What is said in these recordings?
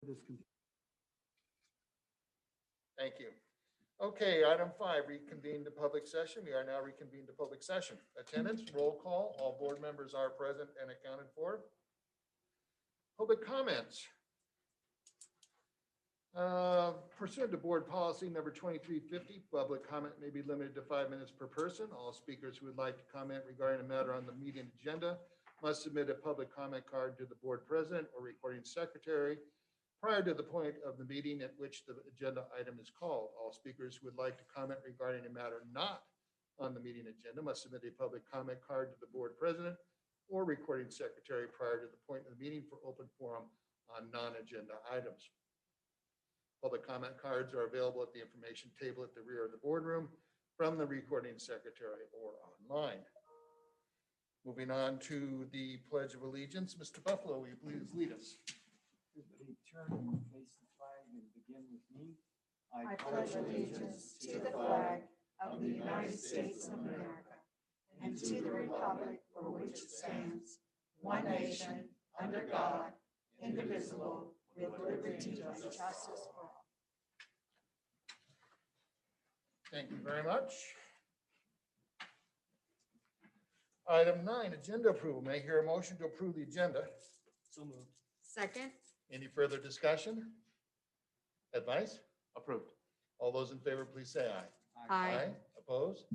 discontinued. Thank you. Okay, item 5, reconvene the public session. We are now reconvened to public session. Attendance, roll call. All board members are present and accounted for. Public comments. Pursuant to board policy number 2350, public comment may be limited to 5 minutes per person. All speakers who would like to comment regarding a matter on the meeting agenda must submit a public comment card to the board president or recording secretary prior to the point of the meeting at which the agenda item is called. All speakers who would like to comment regarding a matter not on the meeting agenda must submit a public comment card to the board president or recording secretary prior to the point of the meeting for open forum on non-agenda items. Public comment cards are available at the information table at the rear of the boardroom from the recording secretary or online. Moving on to the Pledge of Allegiance. Mr. Buffalo, will you please lead us? Everybody turn and face the flag and begin with me. I pledge allegiance to the flag of the United States of America and to the republic for which it stands, one nation, under God, indivisible, with liberty and justice for all. Thank you very much. Item 9, agenda approval. May I hear a motion to approve the agenda? So moved. Second. Any further discussion? Advice? Approved. All those in favor, please say aye. Aye. Opposed?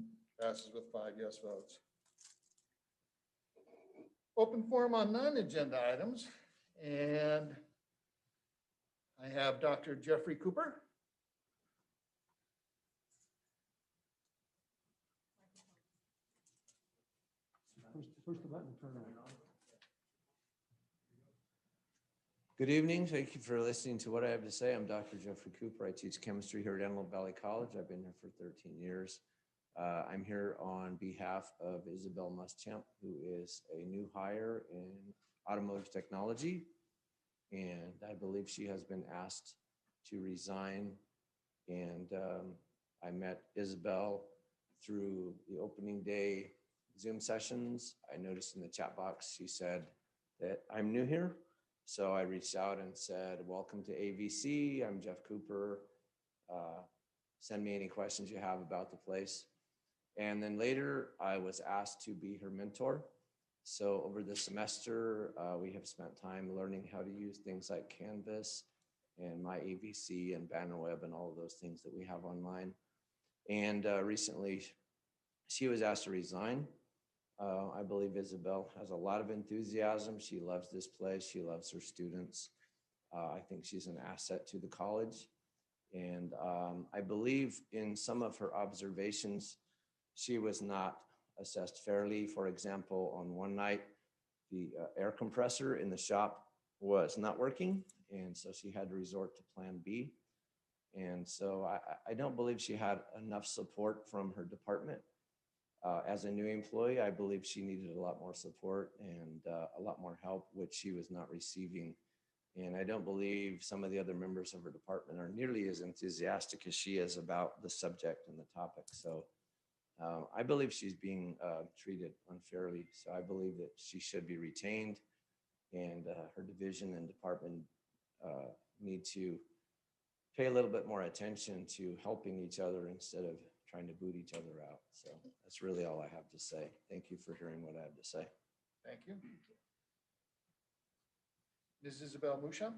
Passes with 5 yes votes. Open forum on non-agenda items. And I have Dr. Jeffrey Cooper. Push the button, turn it on. Good evening. Thank you for listening to what I have to say. I'm Dr. Jeffrey Cooper. I teach chemistry here at Antelope Valley College. I've been here for 13 years. I'm here on behalf of Isabel Muschamp, who is a new hire in automotive technology. And I believe she has been asked to resign. And I met Isabel through the opening day Zoom sessions. I noticed in the chat box, she said that I'm new here. So I reached out and said, welcome to AVC. I'm Jeff Cooper. Send me any questions you have about the place. And then later I was asked to be her mentor. So over the semester, we have spent time learning how to use things like Canvas and My AVC and Bannerweb and all of those things that we have online. And recently she was asked to resign. I believe Isabel has a lot of enthusiasm. She loves this place. She loves her students. I think she's an asset to the college. And I believe in some of her observations, she was not assessed fairly. For example, on one night, the air compressor in the shop was not working. And so she had to resort to plan B. And so I don't believe she had enough support from her department. As a new employee, I believe she needed a lot more support and a lot more help, which she was not receiving. And I don't believe some of the other members of her department are nearly as enthusiastic as she is about the subject and the topic. So I believe she's being treated unfairly. So I believe that she should be retained, and her division and department need to pay a little bit more attention to helping each other instead of trying to boot each other out. So that's really all I have to say. Thank you for hearing what I have to say. Thank you. Ms. Isabel Muschamp.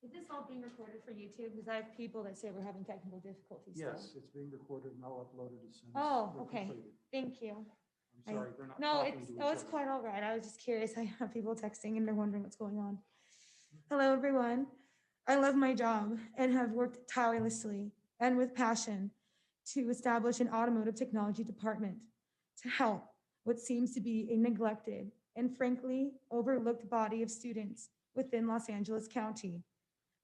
Is this all being recorded for YouTube? Because I have people that say we're having technical difficulties. Yes, it's being recorded and I'll upload it as soon as. Oh, we're okay. completed. Thank you. I'm sorry, they're not No, talking it's to each it's other. quite all right. I was just curious. I have people texting and they're wondering what's going on. Hello, everyone. I love my job and have worked tirelessly and with passion to establish an automotive technology department to help what seems to be a neglected and frankly overlooked body of students within Los Angeles County.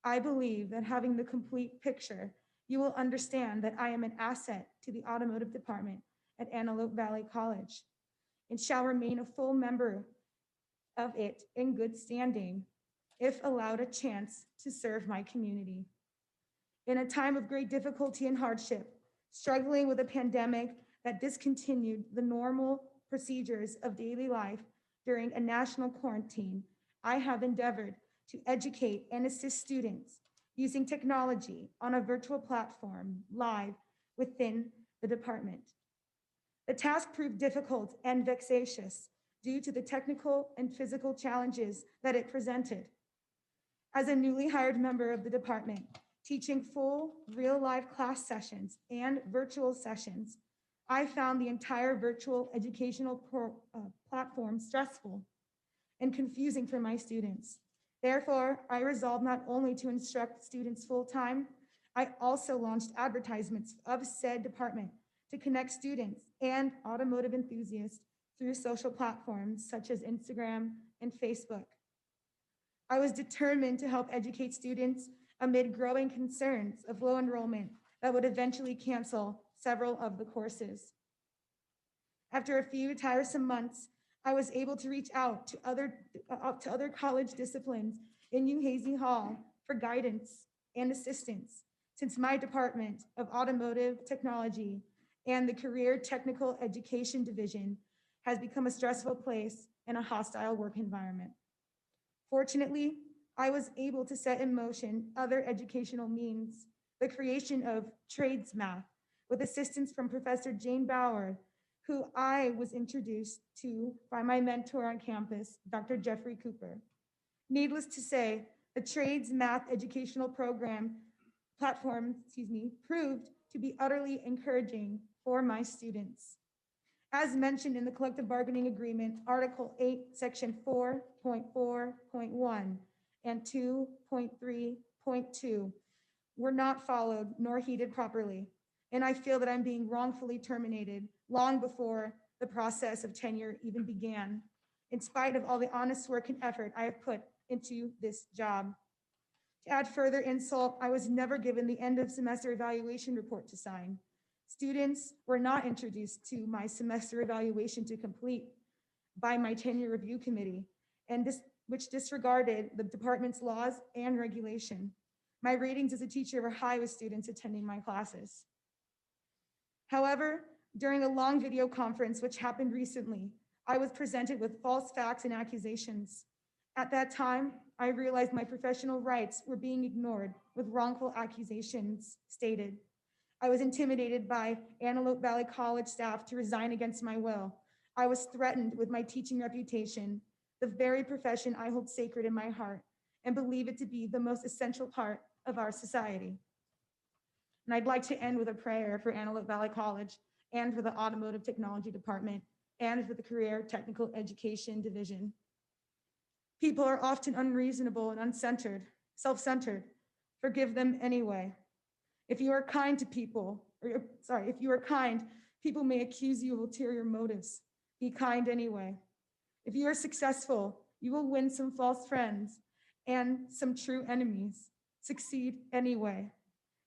I believe that having the complete picture, you will understand that I am an asset to the automotive department at Antelope Valley College and shall remain a full member of it in good standing if allowed a chance to serve my community. In a time of great difficulty and hardship, struggling with a pandemic that discontinued the normal procedures of daily life during a national quarantine, I have endeavored to educate and assist students using technology on a virtual platform live within the department. The task proved difficult and vexatious due to the technical and physical challenges that it presented. As a newly hired member of the department, teaching full real-life class sessions and virtual sessions, I found the entire virtual educational platform stressful and confusing for my students. Therefore, I resolved not only to instruct students full-time, I also launched advertisements of said department to connect students and automotive enthusiasts through social platforms such as Instagram and Facebook. I was determined to help educate students amid growing concerns of low enrollment that would eventually cancel several of the courses. After a few tiresome months, I was able to reach out to other college disciplines in New Hazy Hall for guidance and assistance, since my department of automotive technology and the career technical education division has become a stressful place and a hostile work environment. Fortunately, I was able to set in motion other educational means, the creation of trades math with assistance from Professor Jane Bauer, who I was introduced to by my mentor on campus, Dr. Jeffrey Cooper. Needless to say, the trades math educational platform, proved to be utterly encouraging for my students. As mentioned in the collective bargaining agreement, Article 8, Section 4.4.1 and 2.3.2 were not followed nor heeded properly, and I feel that I'm being wrongfully terminated long before the process of tenure even began, in spite of all the honest work and effort I have put into this job. To add further insult, I was never given the end of semester evaluation report to sign. Students were not introduced to my semester evaluation to complete by my tenure review committee, which disregarded the department's laws and regulation. My ratings as a teacher were high with students attending my classes. However, during a long video conference, which happened recently, I was presented with false facts and accusations. At that time, I realized my professional rights were being ignored with wrongful accusations stated. I was intimidated by Antelope Valley College staff to resign against my will. I was threatened with my teaching reputation, the very profession I hold sacred in my heart and believe it to be the most essential part of our society. And I'd like to end with a prayer for Antelope Valley College and for the Automotive Technology Department and for the Career Technical Education Division. People are often unreasonable and uncentered, self-centered. Forgive them anyway. If you are kind to people, if you are kind, people may accuse you of ulterior motives. Be kind anyway. If you are successful, you will win some false friends and some true enemies. Succeed anyway.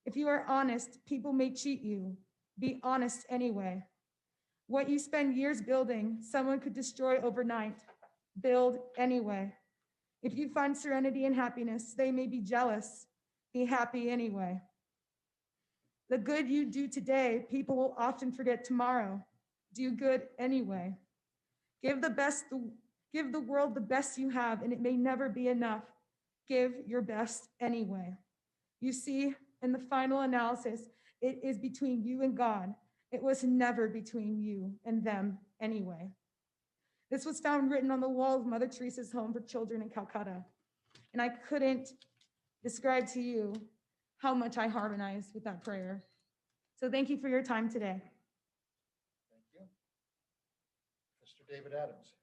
If you are honest, people may cheat you. Be honest anyway. What you spend years building, someone could destroy overnight. Build anyway. If you find serenity and happiness, they may be jealous. Be happy anyway. The good you do today, people will often forget tomorrow. Do good anyway. Give the world the best you have, and it may never be enough. Give your best anyway. You see, in the final analysis, it is between you and God. It was never between you and them anyway. This was found written on the wall of Mother Teresa's home for children in Calcutta. And I couldn't describe to you how much I harmonized with that prayer. So thank you for your time today. Thank you. Mr. David Adams.